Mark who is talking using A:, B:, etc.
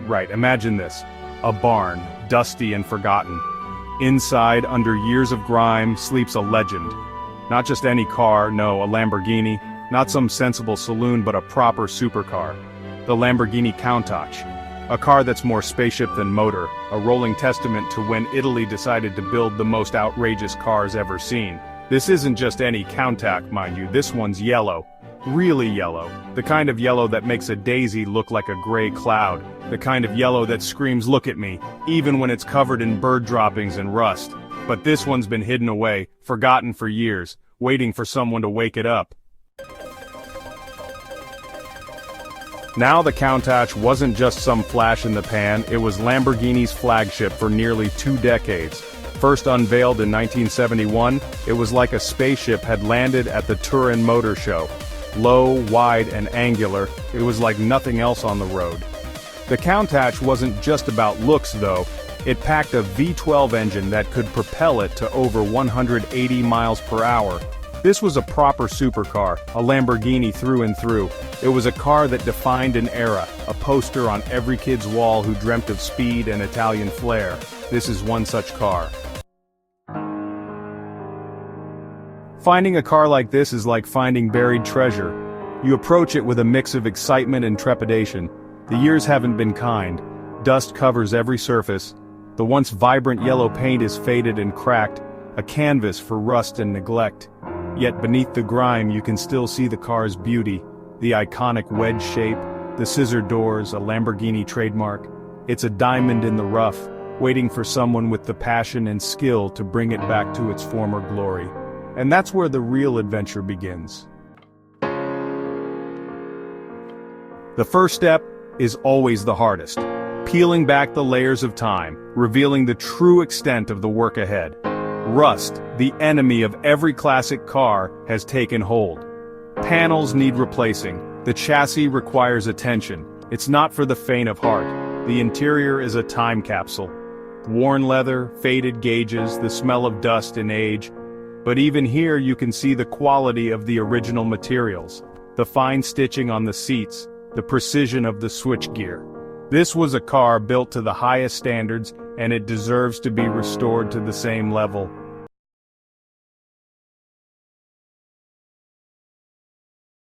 A: Right, imagine this. A barn, dusty and forgotten. Inside, under years of grime, sleeps a legend. Not just any car, no, a Lamborghini. Not some sensible saloon, but a proper supercar. The Lamborghini Countach. A car that's more spaceship than motor, a rolling testament to when Italy decided to build the most outrageous cars ever seen. This isn't just any Countach, mind you, this one's yellow. Really yellow. The kind of yellow that makes a daisy look like a gray cloud. The kind of yellow that screams look at me, even when it's covered in bird droppings and rust. But this one's been hidden away, forgotten for years, waiting for someone to wake it up. Now the Countach wasn't just some flash in the pan, it was Lamborghini's flagship for nearly 2 decades. First unveiled in 1971, it was like a spaceship had landed at the Turin Motor Show. Low, wide, and angular, it was like nothing else on the road. The Countach wasn't just about looks though, it packed a V12 engine that could propel it to over 180 miles per hour. This was a proper supercar, a Lamborghini through and through. It was a car that defined an era, a poster on every kid's wall who dreamt of speed and Italian flair. This is one such car. Finding a car like this is like finding buried treasure. You approach it with a mix of excitement and trepidation. The years haven't been kind. Dust covers every surface. The once vibrant yellow paint is faded and cracked, a canvas for rust and neglect. Yet beneath the grime you can still see the car's beauty, the iconic wedge shape, the scissor doors, a Lamborghini trademark. It's a diamond in the rough, waiting for someone with the passion and skill to bring it back to its former glory. And that's where the real adventure begins. The first step is always the hardest. Peeling back the layers of time, revealing the true extent of the work ahead. Rust, the enemy of every classic car, has taken hold. Panels need replacing. The chassis requires attention. It's not for the faint of heart. The interior is a time capsule. Worn leather, faded gauges, the smell of dust and age. But even here you can see the quality of the original materials. The fine stitching on the seats, the precision of the switchgear. This was a car built to the highest standards, and it deserves to be restored to the same level.